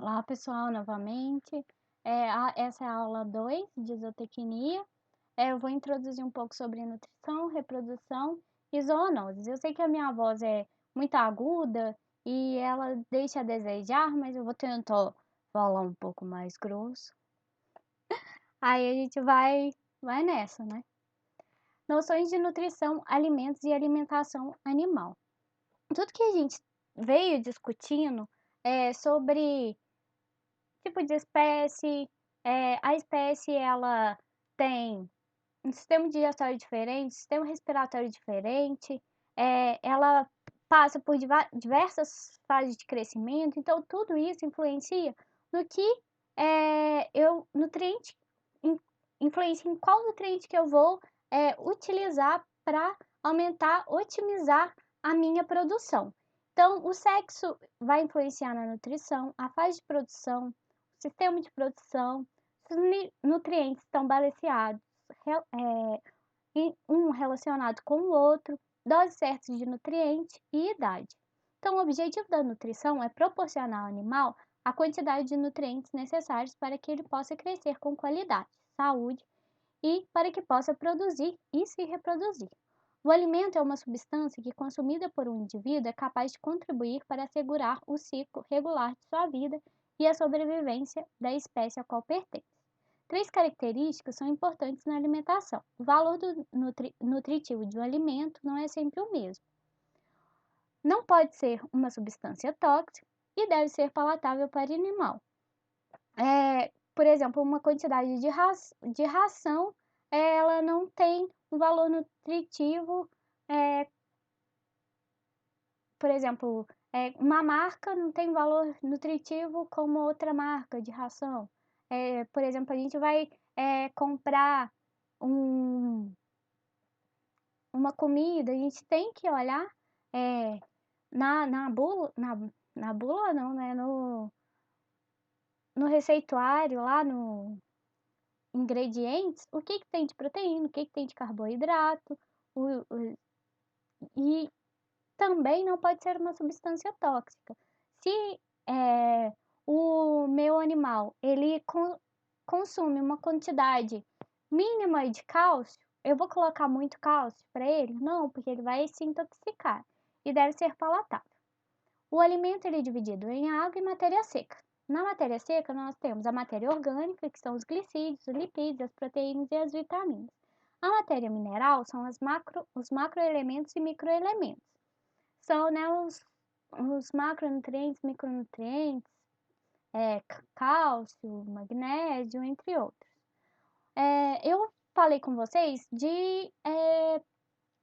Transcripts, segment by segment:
Olá, pessoal, novamente. Essa é a aula 2 de zootecnia. Eu vou introduzir um pouco sobre nutrição, reprodução e zoonoses. Eu sei que a minha voz é muito aguda e ela deixa a desejar, mas eu vou tentar falar um pouco mais grosso. Aí a gente vai nessa, né? Noções de nutrição, alimentos e alimentação animal. Tudo que a gente veio discutindo é sobre tipo de espécie, a espécie ela tem um sistema digestório diferente, sistema respiratório diferente, ela passa por diversas fases de crescimento, então tudo isso influencia no que nutriente, influencia em qual nutriente que eu vou utilizar para aumentar, otimizar a minha produção. Então, o sexo vai influenciar na nutrição, a fase de produção, sistema de produção, se os nutrientes estão balanceados, um relacionado com o outro, doses certas de nutrientes e idade. Então, o objetivo da nutrição é proporcionar ao animal a quantidade de nutrientes necessários para que ele possa crescer com qualidade, saúde e para que possa produzir e se reproduzir. O alimento é uma substância que, consumida por um indivíduo, é capaz de contribuir para assegurar o ciclo regular de sua vida e a sobrevivência da espécie a qual pertence. Três características são importantes na alimentação. O valor nutritivo de um alimento não é sempre o mesmo. Não pode ser uma substância tóxica e deve ser palatável para o animal. Por exemplo, uma quantidade de ração, ela não tem um valor nutritivo, por exemplo, uma marca não tem valor nutritivo como outra marca de ração. Por exemplo, a gente vai comprar uma comida, a gente tem que olhar na bula não, né? No receituário, lá no ingredientes, o que tem de proteína, o que tem de carboidrato, e também não pode ser uma substância tóxica. Se o meu animal ele consome uma quantidade mínima de cálcio, eu vou colocar muito cálcio para ele? Não, porque ele vai se intoxicar e deve ser palatável. O alimento ele é dividido em água e matéria seca. Na matéria seca, nós temos a matéria orgânica, que são os glicídios, os lipídios, as proteínas e as vitaminas. A matéria mineral são os macroelementos e microelementos. São, né, os macronutrientes, micronutrientes, cálcio, magnésio, entre outros. Eu falei com vocês de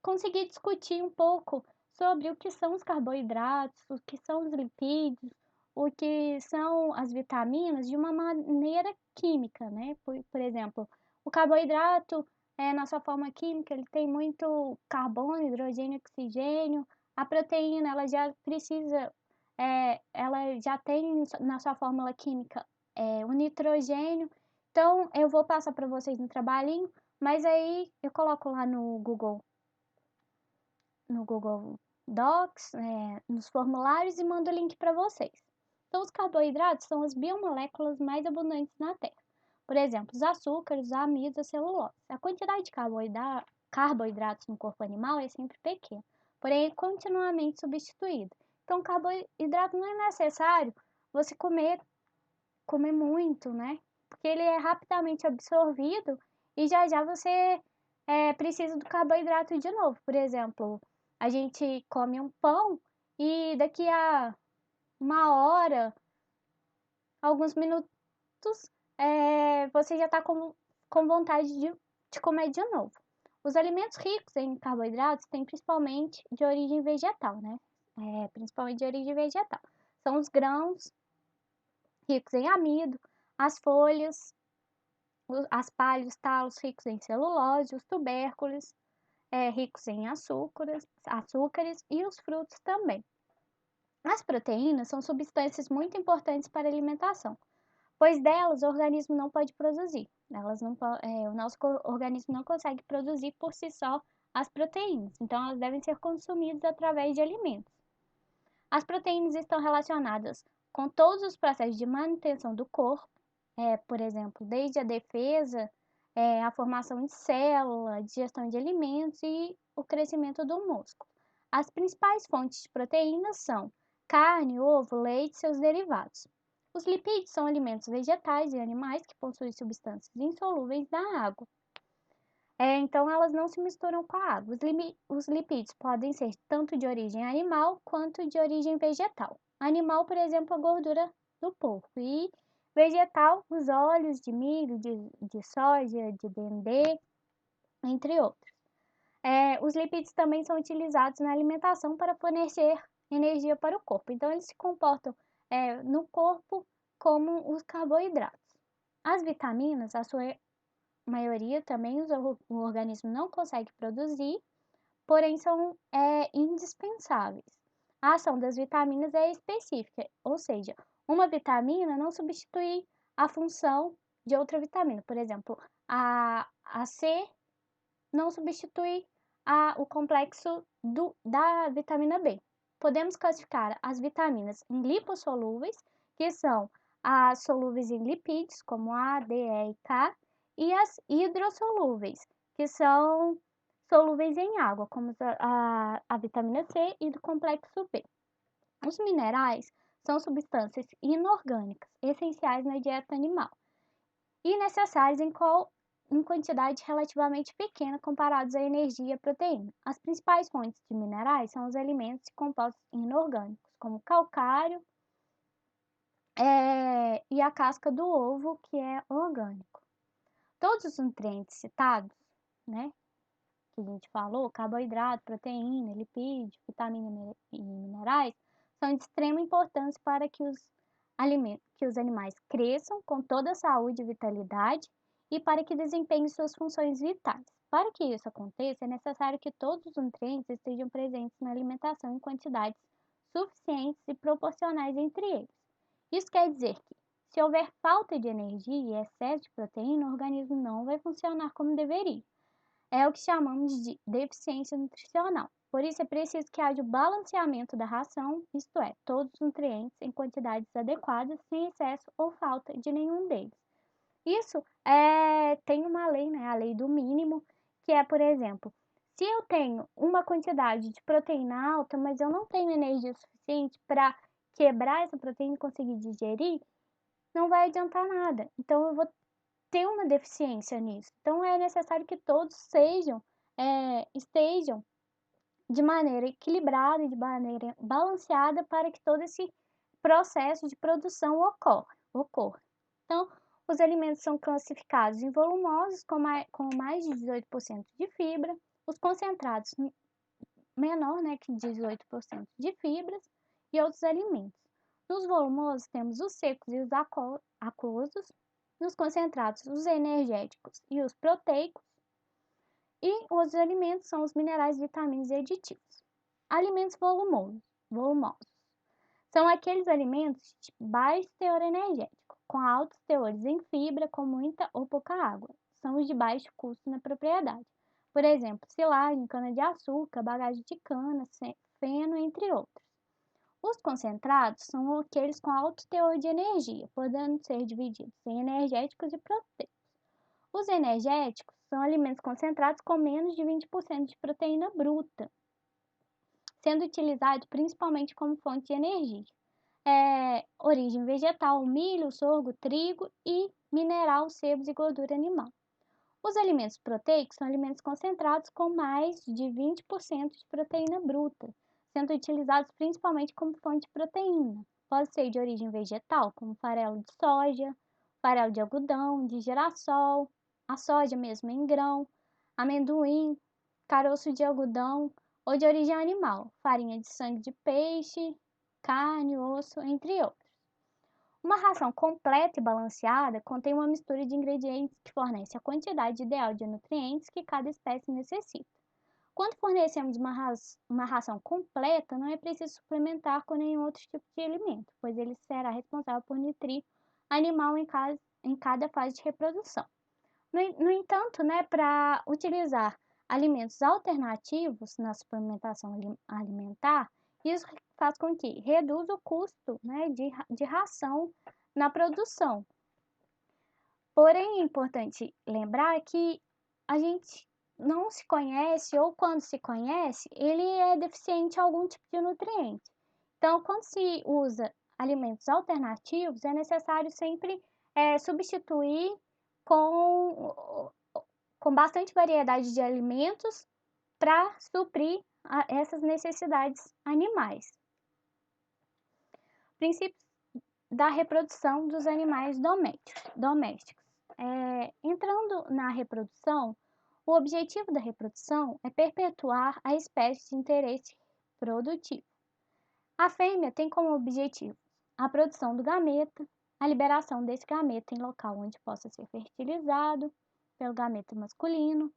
conseguir discutir um pouco sobre o que são os carboidratos, o que são os lipídios, o que são as vitaminas de uma maneira química, né? Por exemplo, o carboidrato, na sua forma química, ele tem muito carbono, hidrogênio, oxigênio. A proteína, ela já precisa, ela já tem na sua fórmula química o nitrogênio. Então, eu vou passar para vocês no trabalhinho, mas aí eu coloco lá no Google Docs, nos formulários e mando o link para vocês. Então, os carboidratos são as biomoléculas mais abundantes na Terra. Por exemplo, os açúcares, os amidos, a celulose. A quantidade de carboidratos no corpo animal é sempre pequena, porém é continuamente substituída. Então, carboidrato não é necessário você comer muito, né? Porque ele é rapidamente absorvido e já já você precisa do carboidrato de novo. Por exemplo, a gente come um pão e daqui a uma hora, alguns minutos, você já está com vontade de comer de novo. Os alimentos ricos em carboidratos têm principalmente de origem vegetal, né? Principalmente de origem vegetal. São os grãos ricos em amido, as folhas, as palhas, talos ricos em celulose, os tubérculos ricos em açúcares e os frutos também. As proteínas são substâncias muito importantes para a alimentação, pois delas o organismo não pode produzir. O nosso organismo não consegue produzir por si só as proteínas, então elas devem ser consumidas através de alimentos. As proteínas estão relacionadas com todos os processos de manutenção do corpo, por exemplo, desde a defesa, a formação de célula, digestão de alimentos e o crescimento do músculo. As principais fontes de proteínas são carne, ovo, leite e seus derivados. Os lipídios são alimentos vegetais e animais que possuem substâncias insolúveis na água. Então, elas não se misturam com a água. Os lipídios podem ser tanto de origem animal quanto de origem vegetal. Animal, por exemplo, a gordura do porco. E vegetal, os óleos de milho, de soja, de dendê, entre outros. Os lipídios também são utilizados na alimentação para fornecer energia para o corpo. Então, eles se comportam no corpo como os carboidratos. As vitaminas, a sua maioria também o organismo não consegue produzir, porém são indispensáveis. A ação das vitaminas é específica, ou seja, uma vitamina não substitui a função de outra vitamina. Por exemplo, a C não substitui o complexo da vitamina B. Podemos classificar as vitaminas em lipossolúveis, que são as solúveis em lipídios, como A, D, E e K, e as hidrossolúveis, que são solúveis em água, como a vitamina C e do complexo B. Os minerais são substâncias inorgânicas, essenciais na dieta animal e necessárias em quantidade relativamente pequena comparados à energia e à proteína. As principais fontes de minerais são os alimentos e compostos inorgânicos, como calcário e a casca do ovo, que é orgânico. Todos os nutrientes citados, né, que a gente falou, carboidrato, proteína, lipídio, vitamina e minerais, são de extrema importância para que os animais cresçam com toda a saúde e vitalidade e para que desempenhem suas funções vitais. Para que isso aconteça, é necessário que todos os nutrientes estejam presentes na alimentação em quantidades suficientes e proporcionais entre eles. Isso quer dizer que, se houver falta de energia e excesso de proteína, o organismo não vai funcionar como deveria. É o que chamamos de deficiência nutricional. Por isso, é preciso que haja o balanceamento da ração, isto é, todos os nutrientes em quantidades adequadas, sem excesso ou falta de nenhum deles. Isso tem uma lei, né, a lei do mínimo, que é, por exemplo, se eu tenho uma quantidade de proteína alta, mas eu não tenho energia suficiente para quebrar essa proteína e conseguir digerir, não vai adiantar nada. Então, eu vou ter uma deficiência nisso. Então, é necessário que todos estejam de maneira equilibrada e de maneira balanceada para que todo esse processo de produção ocorra. Então, os alimentos são classificados em volumosos, com mais de 18% de fibra, os concentrados menor, né, que 18% de fibras, e outros alimentos. Nos volumosos, temos os secos e os aquosos, nos concentrados, os energéticos e os proteicos, e os alimentos são os minerais, vitaminas e aditivos. Alimentos volumosos são aqueles alimentos de baixo teor energético, com altos teores em fibra, com muita ou pouca água. São os de baixo custo na propriedade. Por exemplo, silagem, cana-de-açúcar, bagagem de cana, feno, entre outros. Os concentrados são aqueles com alto teor de energia, podendo ser divididos em energéticos e proteicos. Os energéticos são alimentos concentrados com menos de 20% de proteína bruta, sendo utilizados principalmente como fonte de energia. Origem vegetal, milho, sorgo, trigo e mineral, sebos e gordura animal. Os alimentos proteicos são alimentos concentrados com mais de 20% de proteína bruta, sendo utilizados principalmente como fonte de proteína. Pode ser de origem vegetal, como farelo de soja, farelo de algodão, de girassol, a soja mesmo em grão, amendoim, caroço de algodão, ou de origem animal, farinha de sangue de peixe, carne, osso, entre outros. Uma ração completa e balanceada contém uma mistura de ingredientes que fornece a quantidade ideal de nutrientes que cada espécie necessita. Quando fornecemos uma ração completa, não é preciso suplementar com nenhum outro tipo de alimento, pois ele será responsável por nutrir o animal em cada fase de reprodução. No entanto, né, para utilizar alimentos alternativos na suplementação alimentar, Isso faz com que reduza o custo, né, de ração na produção. Porém, é importante lembrar que a gente não se conhece, ou quando se conhece, ele é deficiente em algum tipo de nutriente. Então, quando se usa alimentos alternativos, é necessário sempre substituir com, com bastante variedade de alimentos para suprir essas necessidades animais. Princípios da reprodução dos animais domésticos. Entrando na reprodução, o objetivo da reprodução é perpetuar a espécie de interesse produtivo. A fêmea tem como objetivo a produção do gameta, a liberação desse gameta em local onde possa ser fertilizado pelo gameta masculino,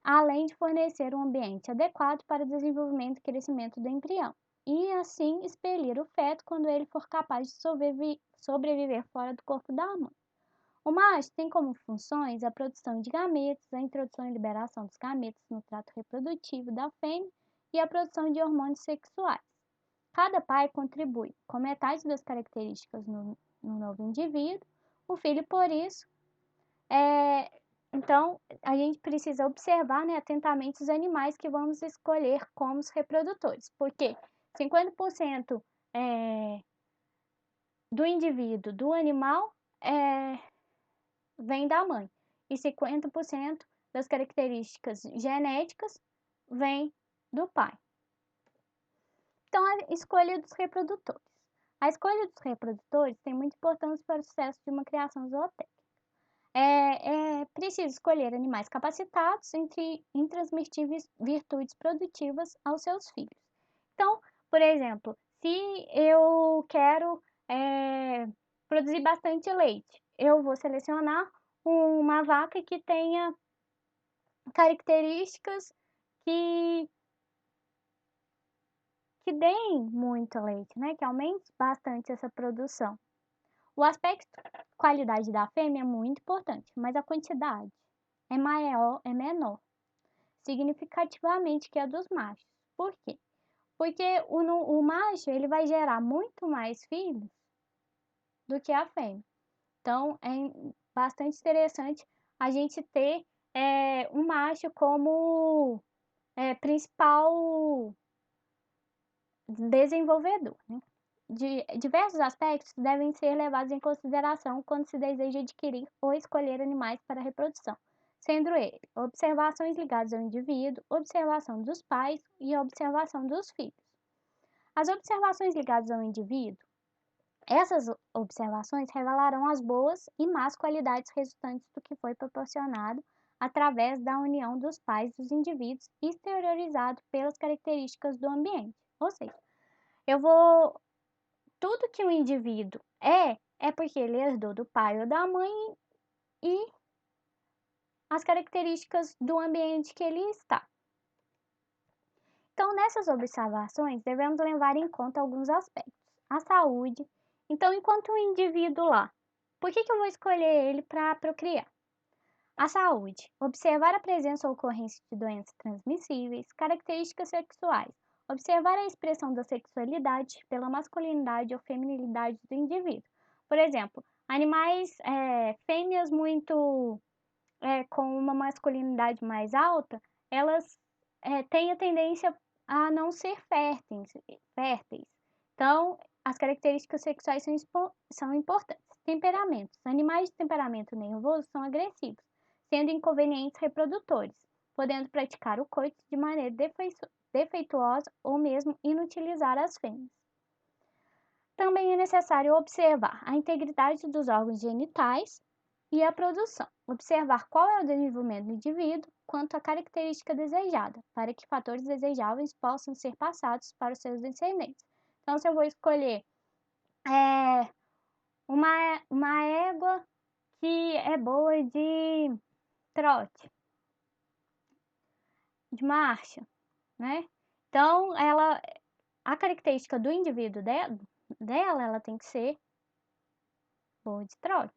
além de fornecer um ambiente adequado para o desenvolvimento e crescimento do embrião, e assim expelir o feto quando ele for capaz de sobreviver fora do corpo da mãe. O macho tem como funções a produção de gametas, a introdução e liberação dos gametas no trato reprodutivo da fêmea e a produção de hormônios sexuais. Cada pai contribui com metade das características no novo indivíduo. O filho, por isso, então, a gente precisa observar, né, atentamente os animais que vamos escolher como os reprodutores, porque 50% do indivíduo, do animal, vem da mãe, e 50% das características genéticas vem do pai. Então, a escolha dos reprodutores. A escolha dos reprodutores tem muita importância para o sucesso de uma criação zootécnica. É preciso escolher animais capacitados em transmitir virtudes produtivas aos seus filhos. Então, por exemplo, se eu quero produzir bastante leite, eu vou selecionar uma vaca que tenha características que deem muito leite, né? Que aumente bastante essa produção. O aspecto qualidade da fêmea é muito importante, mas a quantidade é menor, significativamente que a dos machos. Por quê? Porque o macho ele vai gerar muito mais filhos do que a fêmea. Então, é bastante interessante a gente ter um macho como principal desenvolvedor, né? Diversos aspectos devem ser levados em consideração quando se deseja adquirir ou escolher animais para reprodução, sendo eles observações ligadas ao indivíduo, observação dos pais e observação dos filhos. As observações ligadas ao indivíduo, essas observações revelarão as boas e más qualidades resultantes do que foi proporcionado através da união dos pais dos indivíduos exteriorizado pelas características do ambiente. Ou seja, tudo que o indivíduo é porque ele herdou do pai ou da mãe e as características do ambiente que ele está. Então, nessas observações, devemos levar em conta alguns aspectos. A saúde. Então, enquanto o indivíduo lá, por que eu vou escolher ele para procriar? A saúde. Observar a presença ou ocorrência de doenças transmissíveis, características sexuais. Observar a expressão da sexualidade pela masculinidade ou feminilidade do indivíduo. Por exemplo, animais fêmeas muito com uma masculinidade mais alta, elas têm a tendência a não ser férteis. Então, as características sexuais são importantes. Temperamentos. Animais de temperamento nervoso são agressivos, sendo inconvenientes reprodutores, podendo praticar o coito de maneira defeituosa ou mesmo inutilizar as fêmeas. Também é necessário observar a integridade dos órgãos genitais e a produção. Observar qual é o desenvolvimento do indivíduo quanto à característica desejada, para que fatores desejáveis possam ser passados para os seus descendentes. Então, se eu vou escolher uma égua que é boa de trote, de marcha, né? Então, a característica do indivíduo dela, ela tem que ser boa de trote.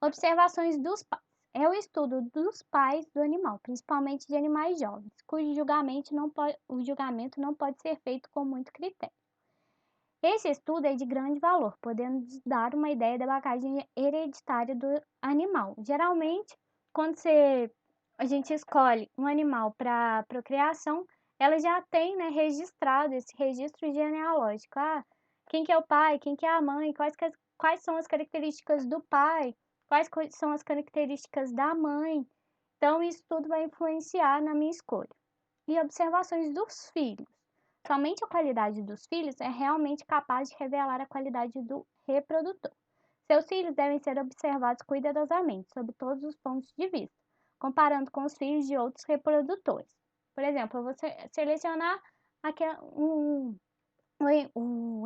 Observações dos pais. é o estudo dos pais do animal, principalmente de animais jovens, cujo o julgamento não pode ser feito com muito critério. Esse estudo é de grande valor, podendo nos dar uma ideia da bagagem hereditária do animal. Geralmente, quando a gente escolhe um animal para procriação, ela já tem, né, registrado esse registro genealógico. Ah, quem que é o pai, quem que é a mãe, quais são as características do pai, são as características da mãe. Então, isso tudo vai influenciar na minha escolha. E observações dos filhos. Somente a qualidade dos filhos é realmente capaz de revelar a qualidade do reprodutor. Seus filhos devem ser observados cuidadosamente, sob todos os pontos de vista, comparando com os filhos de outros reprodutores. Por exemplo, você selecionar o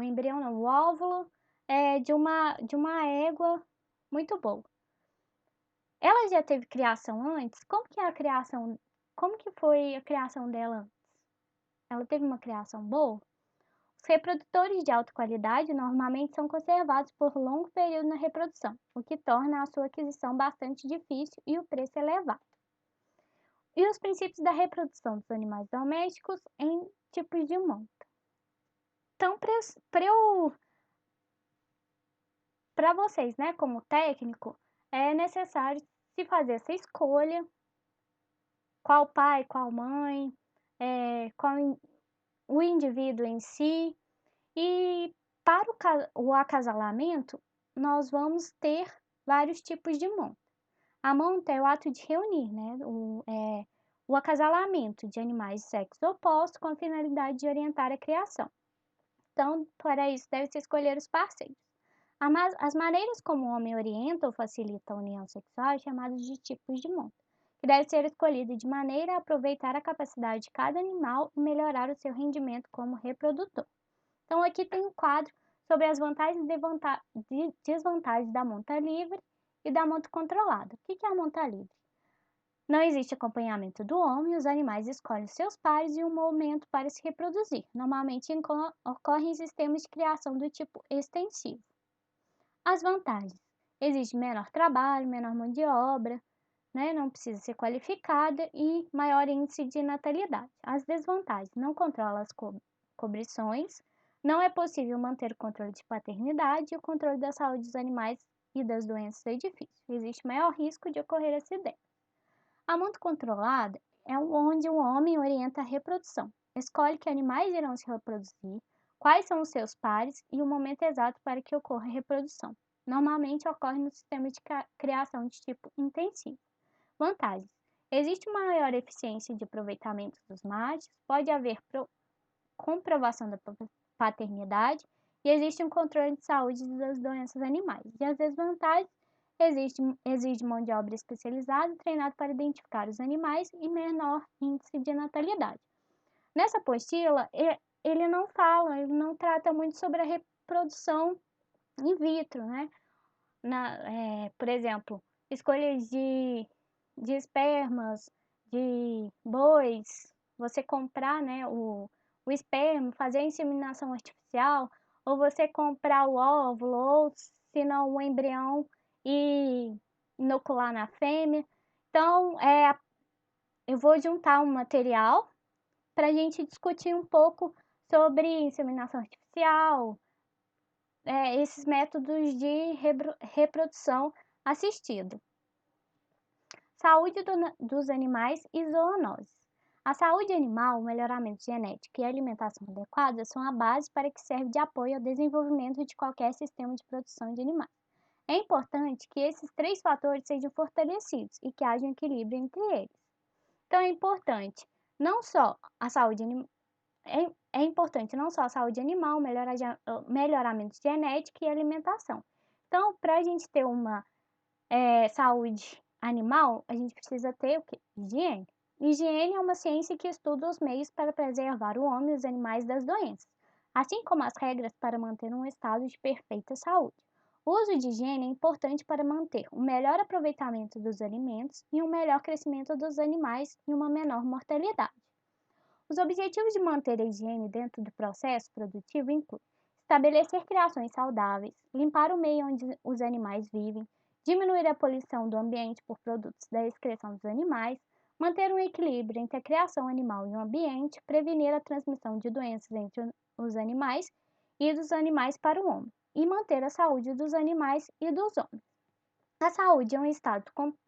embrião, não, o óvulo de uma égua muito boa. Ela já teve criação antes? Como que foi a criação dela antes? Ela teve uma criação boa? Os reprodutores de alta qualidade normalmente são conservados por longo período na reprodução, o que torna a sua aquisição bastante difícil e o preço elevado. E os princípios da reprodução dos animais domésticos em tipos de monta. Então, para vocês, né, como técnico, é necessário se fazer essa escolha, qual pai, qual mãe, qual o indivíduo em si. E para o acasalamento, nós vamos ter vários tipos de monta. A monta é o ato de reunir, né, o acasalamento de animais de sexo oposto com a finalidade de orientar a criação. Então, para isso, deve-se escolher os parceiros. As maneiras como o homem orienta ou facilita a união sexual é chamadas de tipos de monta, que deve ser escolhido de maneira a aproveitar a capacidade de cada animal e melhorar o seu rendimento como reprodutor. Então, aqui tem um quadro sobre as vantagens e desvantagens da monta livre e da monta controlada. O que é a monta livre? Não existe acompanhamento do homem, os animais escolhem seus pares e um momento para se reproduzir. Normalmente ocorrem sistemas de criação do tipo extensivo. As vantagens: existe menor trabalho, menor mão de obra, né? Não precisa ser qualificada e maior índice de natalidade. As desvantagens: não controla as cobrições, não é possível manter o controle de paternidade e o controle da saúde dos animais e das doenças é difícil. Existe maior risco de ocorrer acidentes. A monta controlada é onde o homem orienta a reprodução. Escolhe que animais irão se reproduzir, quais são os seus pares e o momento exato para que ocorra a reprodução. Normalmente ocorre no sistema de criação de tipo intensivo. Vantagens: existe uma maior eficiência de aproveitamento dos machos, pode haver comprovação da paternidade e existe um controle de saúde das doenças animais. E as desvantagens: exige mão de obra especializada treinada para identificar os animais e menor índice de natalidade. Nessa apostila, ele não trata muito sobre a reprodução in vitro, né? Por exemplo, escolhas de espermas, de bois, você comprar, né, o esperma, fazer a inseminação artificial, ou você comprar o óvulo, ou se não o embrião e inocular na fêmea. Então, eu vou juntar um material para a gente discutir um pouco sobre inseminação artificial, esses métodos de reprodução assistida. Saúde dos animais e zoonoses. A saúde animal, o melhoramento genético e a alimentação adequada são a base para que serve de apoio ao desenvolvimento de qualquer sistema de produção de animais. É importante que esses três fatores sejam fortalecidos e que haja um equilíbrio entre eles. Então, é importante não só a saúde animal, melhoramento genético e alimentação. Então, para a gente ter uma saúde animal, a gente precisa ter o quê? Higiene. Higiene é uma ciência que estuda os meios para preservar o homem e os animais das doenças, assim como as regras para manter um estado de perfeita saúde. O uso de higiene é importante para manter um melhor aproveitamento dos alimentos e um melhor crescimento dos animais e uma menor mortalidade. Os objetivos de manter a higiene dentro do processo produtivo incluem estabelecer criações saudáveis, limpar o meio onde os animais vivem, diminuir a poluição do ambiente por produtos da excreção dos animais, manter um equilíbrio entre a criação animal e o ambiente, prevenir a transmissão de doenças entre os animais e dos animais para o homem, e manter a saúde dos animais e dos homens. A saúde é um estado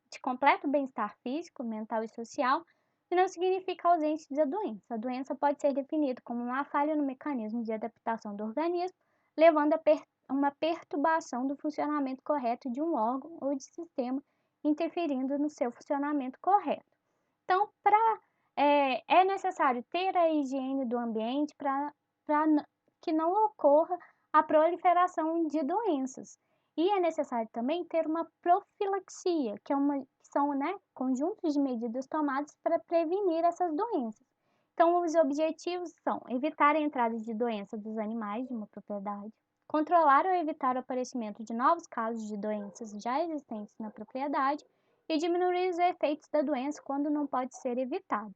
de completo bem-estar físico, mental e social, e não significa ausência da doença. A doença pode ser definida como uma falha no mecanismo de adaptação do organismo, levando a uma perturbação do funcionamento correto de um órgão ou de sistema, interferindo no seu funcionamento correto. Então, é necessário ter a higiene do ambiente para que não ocorra a proliferação de doenças. E é necessário também ter uma profilaxia, que são, né, conjuntos de medidas tomadas para prevenir essas doenças. Então, os objetivos são evitar a entrada de doenças dos animais de uma propriedade, controlar ou evitar o aparecimento de novos casos de doenças já existentes na propriedade e diminuir os efeitos da doença quando não pode ser evitado.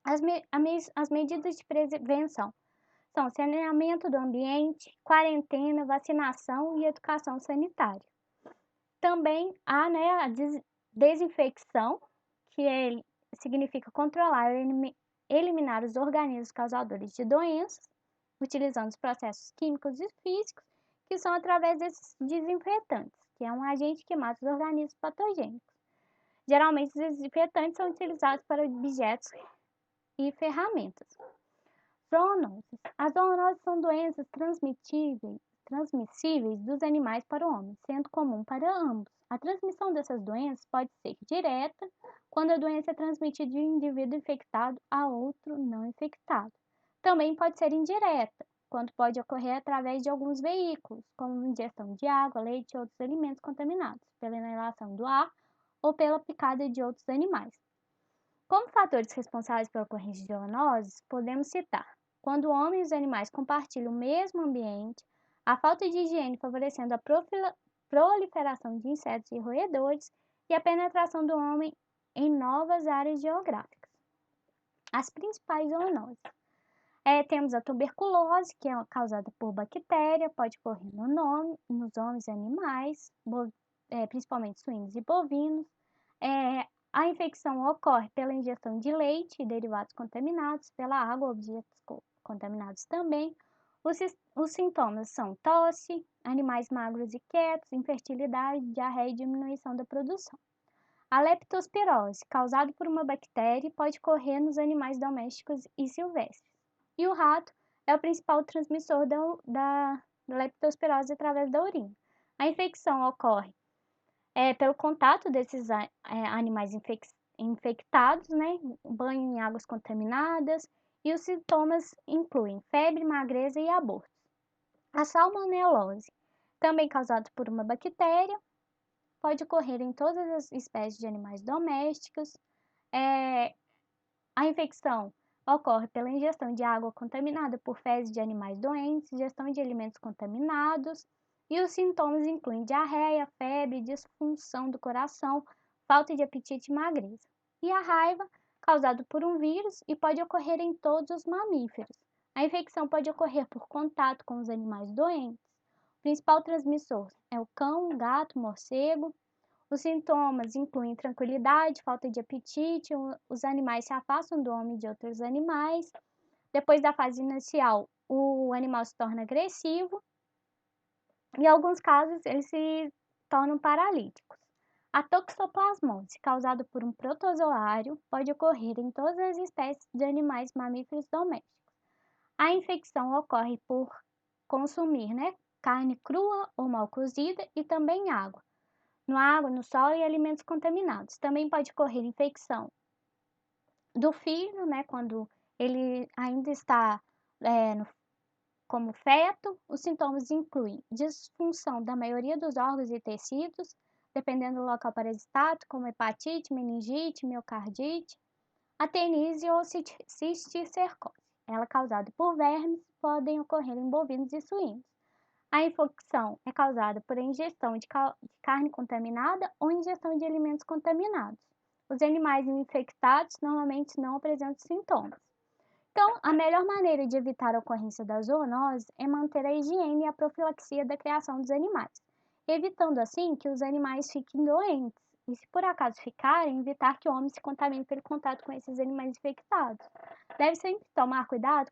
As medidas de prevenção são saneamento do ambiente, quarentena, vacinação e educação sanitária. Também há, né, a desinfecção, que significa controlar e eliminar os organismos causadores de doenças, utilizando os processos químicos e físicos, que são através desses desinfetantes, que é um agente que mata os organismos patogênicos. Geralmente, os desinfetantes são utilizados para objetos e ferramentas. Zoonoses. As zoonoses são doenças transmissíveis dos animais para o homem, sendo comum para ambos. A transmissão dessas doenças pode ser direta, quando a doença é transmitida de um indivíduo infectado a outro não infectado. Também pode ser indireta, quando pode ocorrer através de alguns veículos, como ingestão de água, leite e outros alimentos contaminados, pela inalação do ar ou pela picada de outros animais. Como fatores responsáveis pela ocorrência de zoonoses, podemos citar quando o homem e os animais compartilham o mesmo ambiente, a falta de higiene favorecendo a proliferação de insetos e roedores e a penetração do homem em novas áreas geográficas. As principais zoonoses. Temos a tuberculose, que é causada por bactéria, pode ocorrer nos homens e animais, principalmente suínos e bovinos. A infecção ocorre pela ingestão de leite e derivados contaminados, pela água, objetos contaminados também. Os sintomas são tosse, animais magros e quietos, infertilidade, diarreia e diminuição da produção. A leptospirose, causada por uma bactéria, pode ocorrer nos animais domésticos e silvestres. E o rato é o principal transmissor da leptospirose através da urina. A infecção ocorre pelo contato desses animais infectados, né, banho em águas contaminadas, e os sintomas incluem febre, magreza e abortos. A salmonelose, também causada por uma bactéria, pode ocorrer em todas as espécies de animais domésticos. A infecção ocorre pela ingestão de água contaminada por fezes de animais doentes, ingestão de alimentos contaminados, e os sintomas incluem diarreia, febre, disfunção do coração, falta de apetite e magreza. E a raiva, causada por um vírus e pode ocorrer em todos os mamíferos. A infecção pode ocorrer por contato com os animais doentes. O principal transmissor é o cão, gato, morcego. Os sintomas incluem tranquilidade, falta de apetite, os animais se afastam do homem e de outros animais. Depois da fase inicial, o animal se torna agressivo. Em alguns casos, eles se tornam paralíticos. A toxoplasmose, causada por um protozoário, pode ocorrer em todas as espécies de animais mamíferos domésticos. A infecção ocorre por consumir, carne crua ou mal cozida e também água. Água, no solo e alimentos contaminados. Também pode ocorrer infecção do filho, quando ele ainda está como feto. Os sintomas incluem disfunção da maioria dos órgãos e tecidos, dependendo do local parasitato, como hepatite, meningite, miocardite, atenise ou cisticercose. Ela é causada por vermes, podem ocorrer em bovinos e suínos. A infecção é causada por ingestão de carne contaminada ou ingestão de alimentos contaminados. Os animais infectados normalmente não apresentam sintomas. Então, a melhor maneira de evitar a ocorrência da zoonose é manter a higiene e a profilaxia da criação dos animais. evitando assim que os animais fiquem doentes. E se por acaso ficarem, evitar que o homem se contamine pelo contato com esses animais infectados. Deve sempre tomar cuidado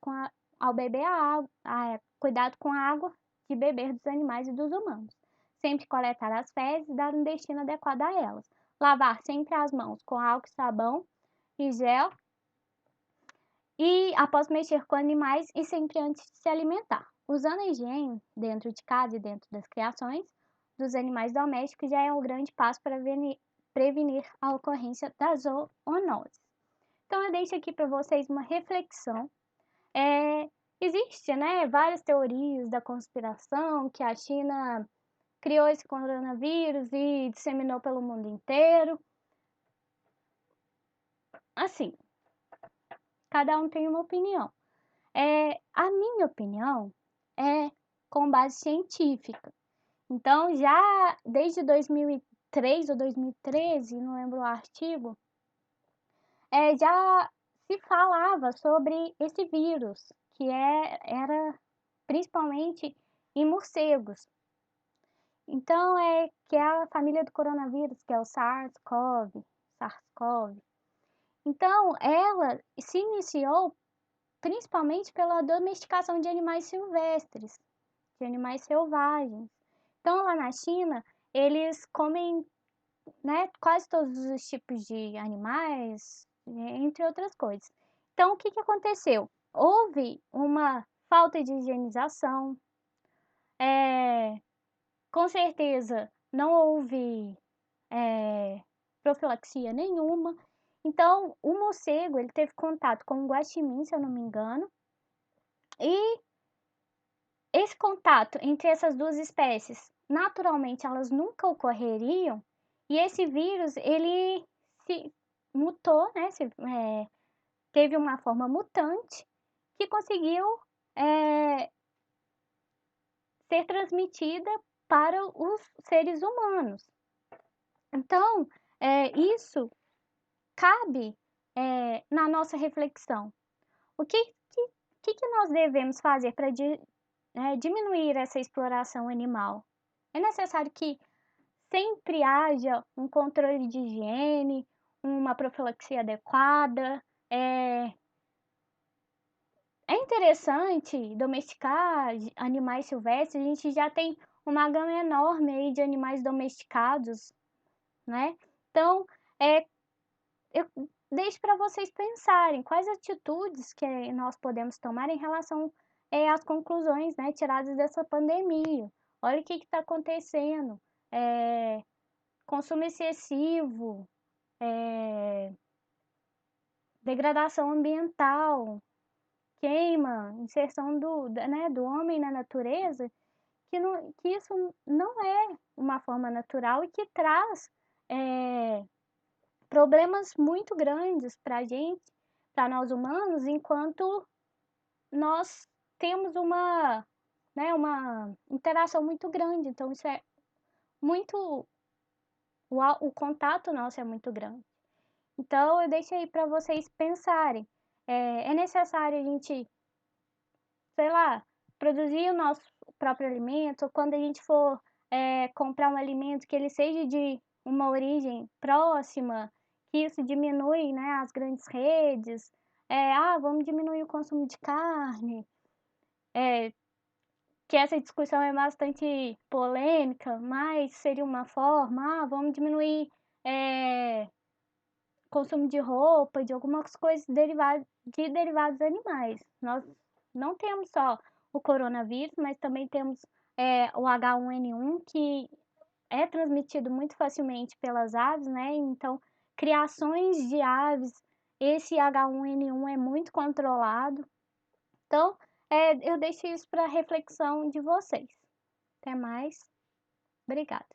ao beber a água, cuidado com a água de beber dos animais e dos humanos. Sempre coletar as fezes e dar um destino adequado a elas. Lavar sempre as mãos com álcool, sabão e gel e após mexer com animais e sempre antes de se alimentar. Usando a higiene dentro de casa e dentro das criações dos animais domésticos já é um grande passo para prevenir a ocorrência da zoonose. Então eu deixo aqui para vocês uma reflexão. Existe, né, várias teorias da conspiração que a China criou esse coronavírus e disseminou pelo mundo inteiro. Assim, cada um tem uma opinião. A minha opinião é com base científica. Então, já desde 2003 ou 2013, não lembro o artigo, já se falava sobre esse vírus, que era principalmente em morcegos. Então, que é a família do coronavírus, que é o SARS-CoV. Então, ela se iniciou principalmente pela domesticação de animais silvestres, de animais selvagens. Então, lá na China, eles comem, né, quase todos os tipos de animais, entre outras coisas. Então, o que aconteceu? Houve uma falta de higienização, com certeza não houve profilaxia nenhuma. Então, o morcego ele teve contato com o guaxinim, se eu não me engano, e esse contato entre essas duas espécies, naturalmente, elas nunca ocorreriam, e esse vírus, ele se mutou, né? Teve uma forma mutante que conseguiu ser transmitida para os seres humanos. Então, isso cabe na nossa reflexão. O que nós devemos fazer para diminuir essa exploração animal? É necessário que sempre haja um controle de higiene, uma profilaxia adequada. É interessante domesticar animais silvestres, a gente já tem uma gama enorme aí de animais domesticados, né? Então, eu deixo para vocês pensarem quais atitudes que nós podemos tomar em relação às conclusões, né, tiradas dessa pandemia. Olha o que está acontecendo. Consumo excessivo, degradação ambiental, queima, inserção do homem na natureza, que isso não é uma forma natural e que traz problemas muito grandes para a gente, para nós humanos, enquanto nós temos uma interação muito grande. Então, isso é muito. O contato nosso é muito grande. Então, eu deixo aí para vocês pensarem. É necessário a gente, sei lá, produzir o nosso próprio alimento, ou quando a gente for comprar um alimento que ele seja de uma origem próxima, que isso diminui, né, as grandes redes. Vamos diminuir o consumo de carne, que essa discussão é bastante polêmica, mas seria uma forma, vamos diminuir consumo de roupa, de algumas coisas de derivados animais. Nós não temos só o coronavírus, mas também temos o H1N1, que é transmitido muito facilmente pelas aves, né? Então, criações de aves, esse H1N1 é muito controlado. Então, eu deixo isso para reflexão de vocês. Até mais. Obrigada.